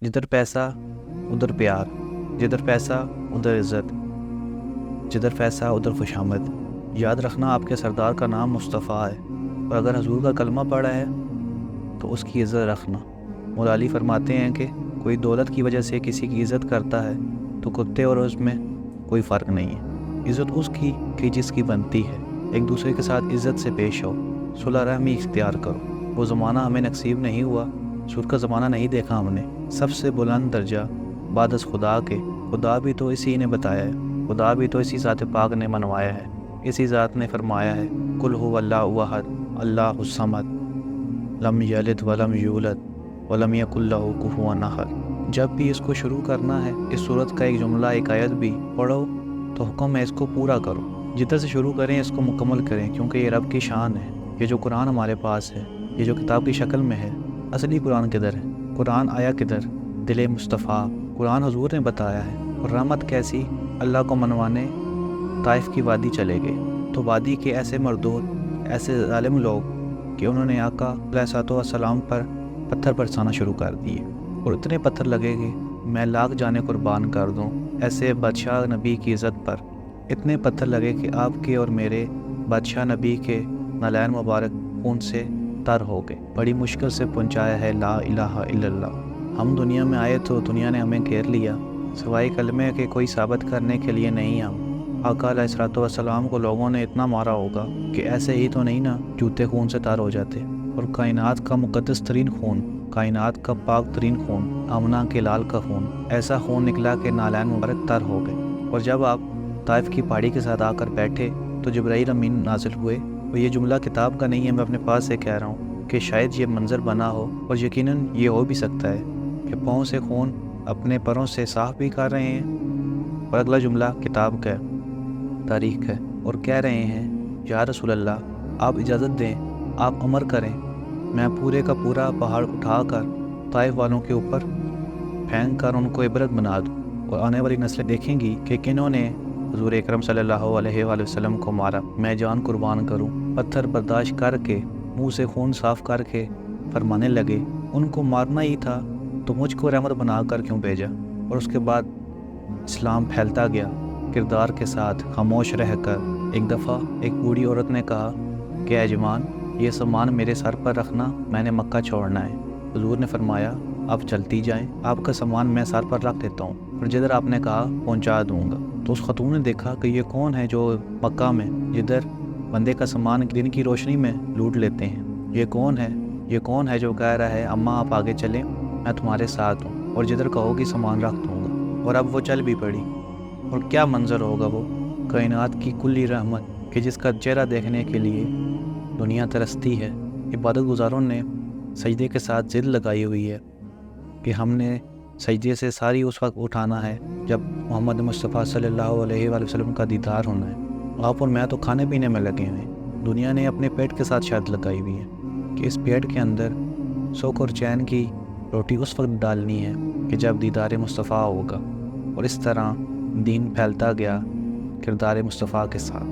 जिधर पैसा उधर प्यार, जिधर पैसा उधर इज़्ज़त, जिधर पैसा उधर खुशामद। याद रखना आपके सरदार का नाम मुस्तफ़ा है, और अगर हजूर का कलमा पढ़ा है तो उसकी इज़्ज़त रखना। मौला अली फरमाते हैं कि कोई दौलत की वजह से किसी की इज़्ज़त करता है तो कुत्ते और उसमें कोई फ़र्क नहीं है। इज़्ज़त उसकी कि जिसकी बनती है। एक दूसरे के साथ इज़्ज़त से पेश आओ, सुलह रहमी इख्तियार करो। वो ज़माना हमें नसीब नहीं हुआ, सुर का ज़माना नहीं देखा हमने। सबसे बुलंद दर्जा बादस खुदा के, खुदा भी तो इसी ने बताया है, खुदा भी तो इसी ज़ात पाक ने मनवाया है। इसी ज़ात ने फरमाया है, कुल हुवल्लाहु अहद अल्लाहुस समद लम यलिद वलम यूलद वलम यकुल लहू कुफुवन अहद। जब भी इसको शुरू करना है, इस सूरत का एक जुमला एक आयत भी पढ़ो तो हुक्म है इसको पूरा करो। जिधर से शुरू करें इसको मुकम्मल करें, क्योंकि ये रब की शान है। ये जो कुरान हमारे पास है, ये जो किताब की शक्ल में है, असली कुरान किधर है? कुरान आया किधर? दिल मुस्तफ़ा। कुरान हुजूर ने बताया है। और रहमत कैसी? अल्लाह को मनवाने ताइफ की वादी चले गए तो वादी के ऐसे मरदूद, ऐसे ज़ालिम लोग कि उन्होंने आका अलैहिस्सलाम पर पत्थर बरसाना शुरू कर दिए, और इतने पत्थर लगे कि मैं लाख जाने कुर्बान कर दूं ऐसे बादशाह नबी की इज़्ज़त पर। इतने पत्थर लगे कि आपके और मेरे बादशाह नबी के नलैन मुबारक खून से तर हो गए। बड़ी मुश्किल से पहुंचाया है ला इलाहा इल्लल्लाह। हम दुनिया में आए तो दुनिया ने हमें घेर लिया, सिवाय कलमे के कोई साबित करने के लिए नहीं। हम आका अलैहिस्सलाम को लोगों ने इतना मारा होगा कि ऐसे ही तो नहीं ना जूते खून से तार हो जाते। और कायनात का मुक़द्दस तरीन खून, कायनात का पाक तरीन खून, आमना के लाल का खून, ऐसा खून निकला कि नालैन मुबारक तर हो गए। और जब आप ताइफ की पहाड़ी के साथ आकर बैठे तो जिब्राईल अमीन नाजिल हुए। और ये जुमला किताब का नहीं है, मैं अपने पास से कह रहा हूँ कि शायद ये मंजर बना हो, और यकीनन ये हो भी सकता है कि पाँव से खून अपने परों से साफ भी कर रहे हैं। और अगला जुमला किताब का है, तारीख है, और कह रहे हैं या रसूल अल्लाह आप इजाज़त दें, आप अमर करें, मैं पूरे का पूरा पहाड़ उठाकर ताइफ वालों के ऊपर फेंक कर उनको इबरत बना दूँ, और आने वाली नस्लें देखेंगी कि किन्होंने हुज़ूर अकरम सल्लल्लाहु अलैहि वसल्लम को मारा। मैं जान कुर्बान करूं। पत्थर बर्दाश्त करके, मुंह से खून साफ करके फरमाने लगे, उनको मारना ही था तो मुझको रहमत बनाकर क्यों भेजा? और उसके बाद इस्लाम फैलता गया किरदार के साथ, खामोश रहकर। एक दफ़ा एक बूढ़ी औरत ने कहा कि यजमान, ये सामान मेरे सर पर रखना, मैंने मक्का छोड़ना है। हुज़ूर ने फरमाया आप चलती जाएं, आपका सामान मैं सर पर रख देता हूँ, और जिधर आपने कहा पहुँचा दूँगा। तो उस खतून ने देखा कि ये कौन है जो मक्का में जिधर बंदे का सामान दिन की रोशनी में लूट लेते हैं? ये कौन है? ये कौन है जो कह रहा है अम्मा आप आगे चलें, मैं तुम्हारे साथ हूँ, और जिधर कहोगी सामान रख दूँगा? और अब वो चल भी पड़ी। और क्या मंजर होगा वो, कायनात की कुल्ली रहमत कि जिसका चेहरा देखने के लिए दुनिया तरसती है। इबादत गुजारों ने सजदे के साथ ज़िद लगाई हुई है कि हमने सजदे से सारी उस वक्त उठाना है जब मोहम्मद मुस्तफ़ा सल्लल्लाहु अलैहि वसल्लम का दीदार होना है। आप और मैं तो खाने पीने में लगे हुए हैं। दुनिया ने अपने पेट के साथ शर्त लगाई हुई है कि इस पेट के अंदर सुख और चैन की रोटी उस वक्त डालनी है कि जब दीदार मुस्तफ़ा होगा। और इस तरह दीन फैलता गया किरदार मुस्तफ़ा के साथ।